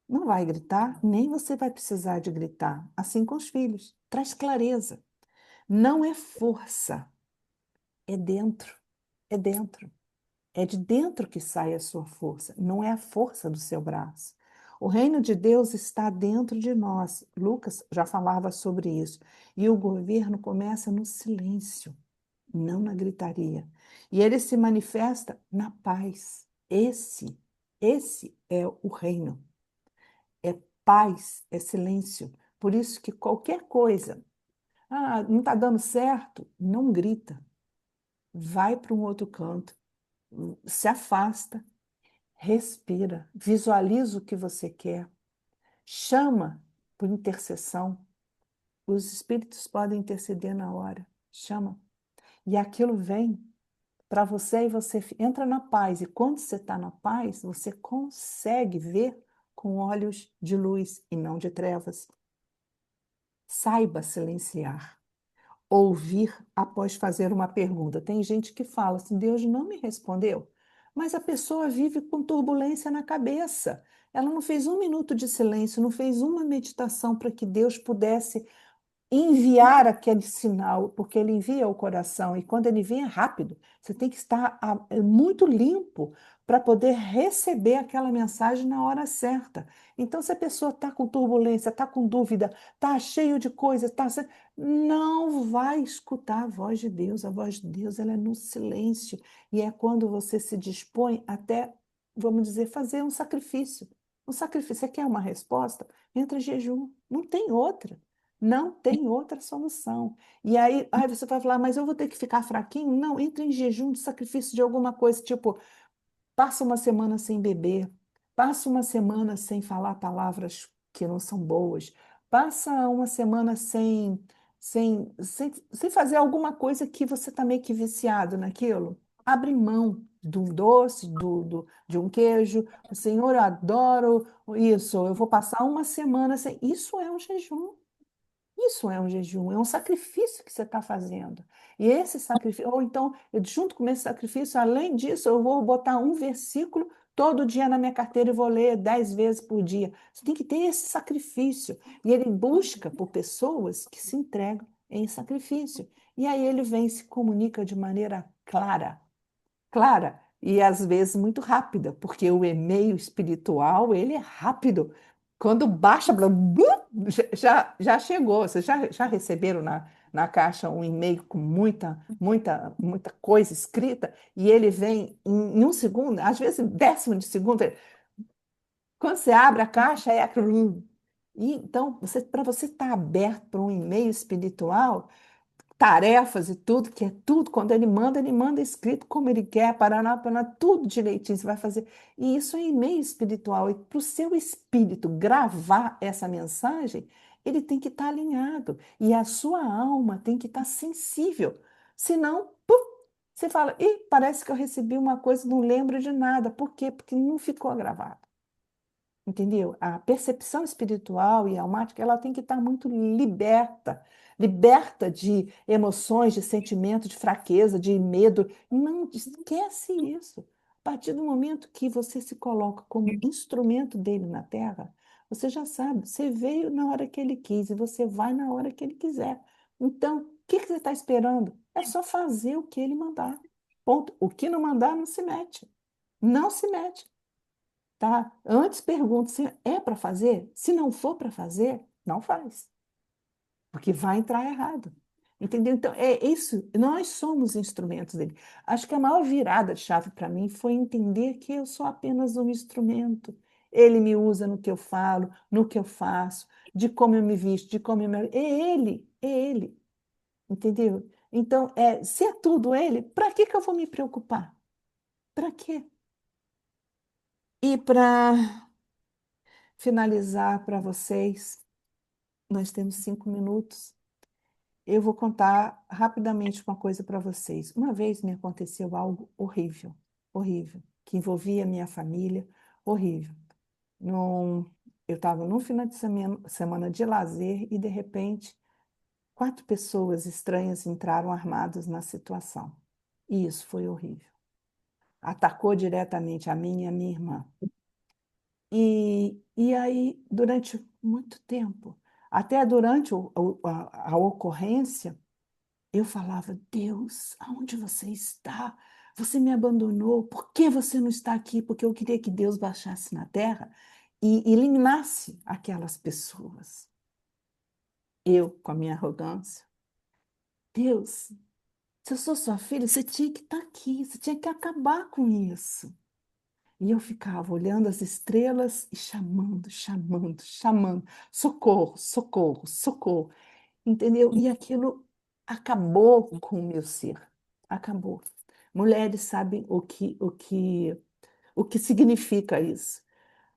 não vai gritar, nem você vai precisar de gritar. Assim com os filhos, traz clareza. Não é força, é dentro, é dentro. É de dentro que sai a sua força, não é a força do seu braço. O reino de Deus está dentro de nós. Lucas já falava sobre isso. E o governo começa no silêncio, não na gritaria. E ele se manifesta na paz. Esse é o reino. É paz, é silêncio. Por isso que qualquer coisa, não está dando certo, não grita. Vai para um outro canto, se afasta, respira, visualiza o que você quer, chama por intercessão. Os espíritos podem interceder na hora. Chama. E aquilo vem para você e você entra na paz. E quando você está na paz, você consegue ver com olhos de luz e não de trevas. Saiba silenciar, ouvir após fazer uma pergunta. Tem gente que fala assim: Deus não me respondeu, mas a pessoa vive com turbulência na cabeça. Ela não fez um minuto de silêncio, não fez uma meditação para que Deus pudesse enviar aquele sinal, porque ele envia o coração, e quando ele vem é rápido. Você tem que estar muito limpo para poder receber aquela mensagem na hora certa. Então, se a pessoa está com turbulência, está com dúvida, está cheio de coisas, não vai escutar a voz de Deus. A voz de Deus ela é no silêncio, e é quando você se dispõe até, vamos dizer, fazer um sacrifício. Um sacrifício, você quer uma resposta? Entra em jejum, não tem outra. Não tem outra solução. E aí você vai falar, mas eu vou ter que ficar fraquinho? Não, entre em jejum de sacrifício de alguma coisa, tipo, passa uma semana sem beber, passa uma semana sem falar palavras que não são boas, passa uma semana sem fazer alguma coisa que você está meio que viciado naquilo. Abre mão de um doce, de um queijo. Senhor, eu adoro isso, eu vou passar uma semana sem. Isso é um jejum. Isso é um jejum, é um sacrifício que você está fazendo. E esse sacrifício, ou então, junto com esse sacrifício, além disso, eu vou botar um versículo todo dia na minha carteira e vou ler 10 vezes por dia. Você tem que ter esse sacrifício. E ele busca por pessoas que se entregam em sacrifício. E aí ele vem e se comunica de maneira clara e às vezes muito rápida, porque o e-mail espiritual, ele é rápido. Quando baixa, já chegou. Vocês já receberam na caixa um e-mail com muita coisa escrita, e ele vem em um segundo, às vezes em décimo de segundo. Quando você abre a caixa, é aquilo. E, então, para você estar aberto para um e-mail espiritual, tarefas e tudo, que é tudo, quando ele manda escrito como ele quer, paraná, paraná, tudo direitinho, você vai fazer. E isso é e-mail espiritual. E para o seu espírito gravar essa mensagem, ele tem que estar alinhado. E a sua alma tem que estar sensível. Senão, pum, você fala, ih, parece que eu recebi uma coisa, não lembro de nada. Por quê? Porque não ficou gravado. Entendeu? A percepção espiritual e almática, ela tem que estar muito liberta, liberta de emoções, de sentimento, de fraqueza, de medo. Não esquece isso. A partir do momento que você se coloca como instrumento dele na Terra, você já sabe, você veio na hora que ele quis e você vai na hora que ele quiser. Então, o que que você está esperando? É só fazer o que ele mandar. Ponto. O que não mandar, não se mete. Não se mete. Tá? Antes pergunte se é para fazer. Se não for para fazer, não faz, porque vai entrar errado. Entendeu? Então, é isso. Nós somos instrumentos dele. Acho que a maior virada de chave para mim foi entender que eu sou apenas um instrumento. Ele me usa no que eu falo, no que eu faço, de como eu me visto, de como eu me... É ele. Entendeu? Então, se é tudo ele, para que que eu vou me preocupar? Para quê? E para finalizar para vocês, nós temos 5 minutos. Eu vou contar rapidamente uma coisa para vocês. Uma vez me aconteceu algo horrível, horrível, que envolvia minha família, horrível. Num, eu estava num final de semana de lazer e, de repente, 4 pessoas estranhas entraram armadas na situação. E isso foi horrível. Atacou diretamente a mim e a minha irmã. E aí, durante muito tempo, até durante a ocorrência, eu falava: Deus, aonde você está? Você me abandonou. Por que você não está aqui? Porque eu queria que Deus baixasse na terra e eliminasse aquelas pessoas. Eu, com a minha arrogância, Deus, se eu sou sua filha, você tinha que estar aqui, você tinha que acabar com isso. E eu ficava olhando as estrelas e chamando, chamando, chamando: socorro, socorro, socorro. Entendeu? E aquilo acabou com o meu ser. Acabou. Mulheres sabem o que significa isso.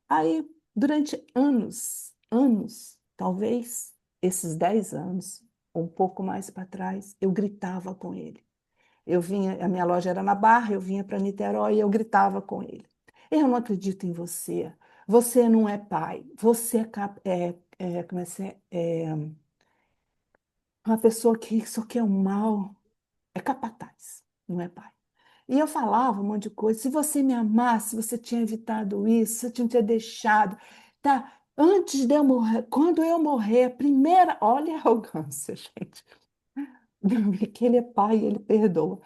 Aí, durante anos, anos, talvez esses 10 anos, ou um pouco mais para trás, eu gritava com ele. Eu vinha, a minha loja era na Barra, eu vinha para Niterói e eu gritava com ele. Eu não acredito em você. Você não é pai. Você como é, uma pessoa que só quer o mal. É capataz, não é pai. E eu falava um monte de coisa. Se você me amasse, você tinha evitado isso, você tinha ter deixado. Tá? Antes de eu morrer, quando eu morrer, a primeira. Olha a arrogância, gente. Que ele é pai e ele perdoa.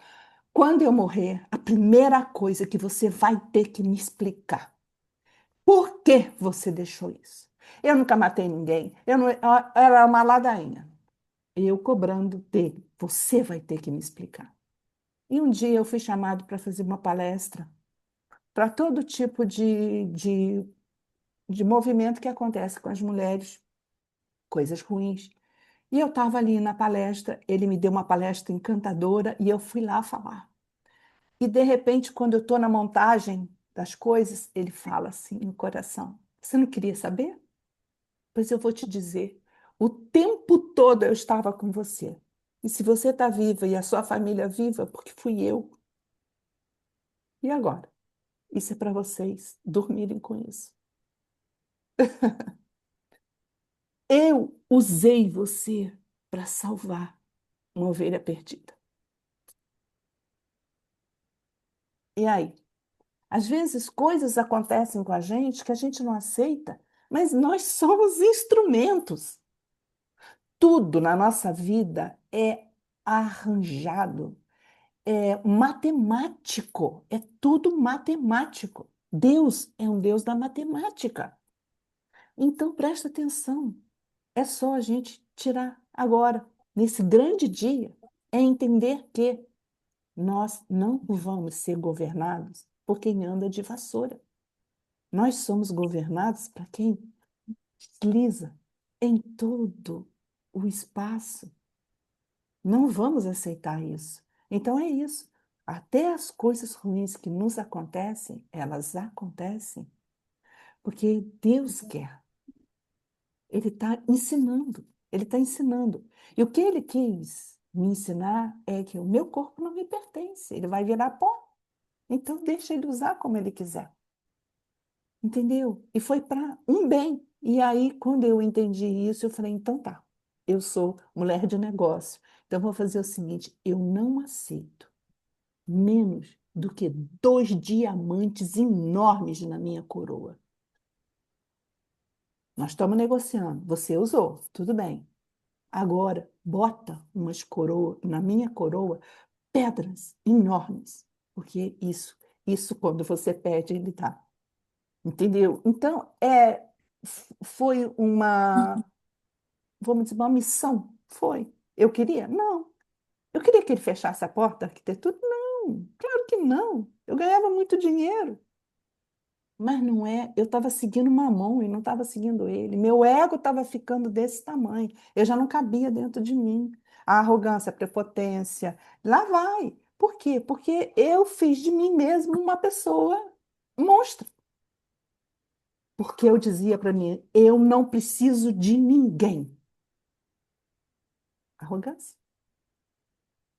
Quando eu morrer, a primeira coisa que você vai ter que me explicar. Por que você deixou isso? Eu nunca matei ninguém. Eu não, era uma ladainha. Eu cobrando dele. Você vai ter que me explicar. E um dia eu fui chamado para fazer uma palestra para todo tipo de movimento que acontece com as mulheres, coisas ruins. E eu estava ali na palestra, ele me deu uma palestra encantadora e eu fui lá falar. E de repente, quando eu estou na montagem das coisas, ele fala assim no coração: Você não queria saber? Pois eu vou te dizer. O tempo todo eu estava com você. E se você está viva e a sua família viva, porque fui eu. E agora? Isso é para vocês dormirem com isso. Eu usei você para salvar uma ovelha perdida. E aí? Às vezes coisas acontecem com a gente que a gente não aceita, mas nós somos instrumentos. Tudo na nossa vida é arranjado, é matemático, é tudo matemático. Deus é um Deus da matemática. Então presta atenção. É só a gente tirar agora. nesse grande dia, é entender que nós não vamos ser governados por quem anda de vassoura. Nós somos governados para quem desliza em todo o espaço. Não vamos aceitar isso. Então é isso. Até as coisas ruins que nos acontecem, elas acontecem porque Deus quer. Ele está ensinando. Ele está ensinando. E o que ele quis me ensinar é que o meu corpo não me pertence. Ele vai virar pó. Então deixa ele usar como ele quiser. Entendeu? E foi para um bem. E aí, quando eu entendi isso, eu falei: então tá, eu sou mulher de negócio. Então, vou fazer o seguinte: eu não aceito menos do que 2 diamantes enormes na minha coroa. Nós estamos negociando. Você usou, tudo bem. Agora, bota umas coroas, na minha coroa, pedras enormes. Porque isso quando você pede, ele dá. Entendeu? Então, foi vamos dizer, uma missão. Foi. Eu queria? Não. Eu queria que ele fechasse a porta da arquitetura? Não, claro que não. Eu ganhava muito dinheiro. Mas não é, eu estava seguindo Mamon e não estava seguindo ele. Meu ego estava ficando desse tamanho. Eu já não cabia dentro de mim. A arrogância, a prepotência, lá vai. Por quê? Porque eu fiz de mim mesmo uma pessoa monstro. Porque eu dizia para mim, eu não preciso de ninguém. Arrogância.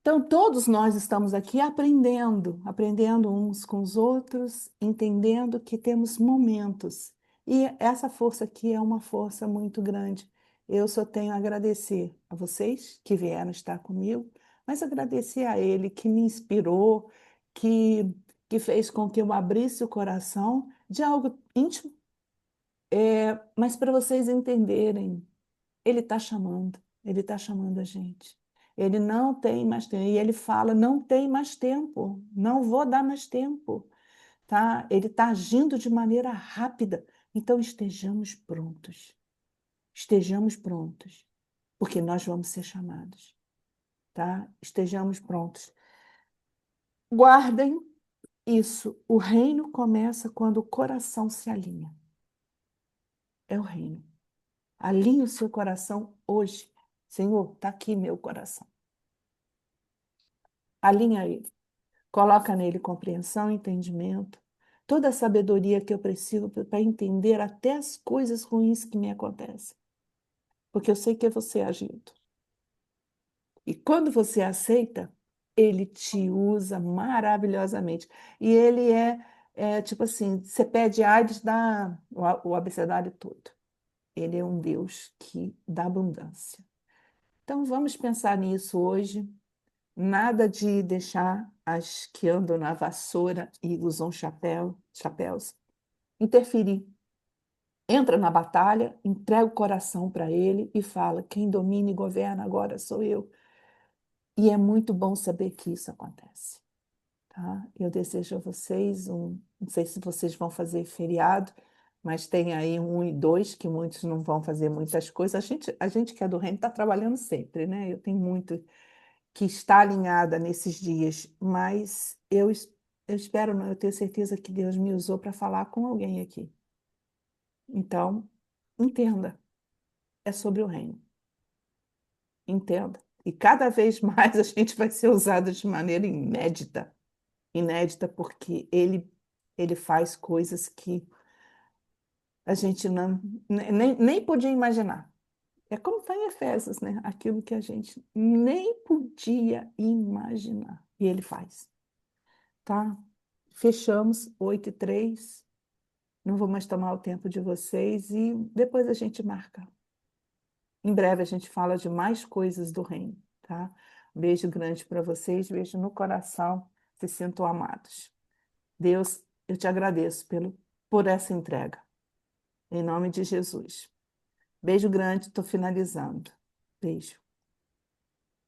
Então, todos nós estamos aqui aprendendo, aprendendo uns com os outros, entendendo que temos momentos. E essa força aqui é uma força muito grande. Eu só tenho a agradecer a vocês que vieram estar comigo, mas agradecer a ele que me inspirou, que, que fez com que eu abrisse o coração de algo íntimo. Mas para vocês entenderem, ele está chamando a gente. Ele não tem mais tempo. E ele fala: não tem mais tempo, não vou dar mais tempo. Tá? Ele está agindo de maneira rápida. Então estejamos prontos. Estejamos prontos, porque nós vamos ser chamados. Tá? Estejamos prontos. Guardem isso. O reino começa quando o coração se alinha. É o reino. Alinhe o seu coração hoje. Senhor, está aqui meu coração. Alinha ele. Coloca nele compreensão, entendimento, toda a sabedoria que eu preciso para entender até as coisas ruins que me acontecem. Porque eu sei que é você agindo. E quando você aceita, ele te usa maravilhosamente. E ele é tipo assim, você pede AIDS, dá o abecedário todo. Ele é um Deus que dá abundância. Então vamos pensar nisso hoje. Nada de deixar as que andam na vassoura e usam chapéus interferir. Entra na batalha, entrega o coração para ele e fala: quem domina e governa agora sou eu. E é muito bom saber que isso acontece. Tá? Eu desejo a vocês não sei se vocês vão fazer feriado, mas tem aí 1 e 2, que muitos não vão fazer muitas coisas. A gente que é do reino está trabalhando sempre, né? Eu tenho muito que está alinhada nesses dias, mas eu espero, não, eu tenho certeza que Deus me usou para falar com alguém aqui. Então, entenda, é sobre o reino. Entenda. E cada vez mais a gente vai ser usado de maneira inédita. Inédita porque ele faz coisas que a gente não, nem podia imaginar. É como está em Efésios, né? Aquilo que a gente nem podia imaginar. E ele faz. Tá? Fechamos 8h03. Não vou mais tomar o tempo de vocês e depois a gente marca. Em breve a gente fala de mais coisas do reino, tá? Beijo grande para vocês, beijo no coração. Se sintam amados. Deus, eu te agradeço por essa entrega. Em nome de Jesus. Beijo grande, estou finalizando. Beijo.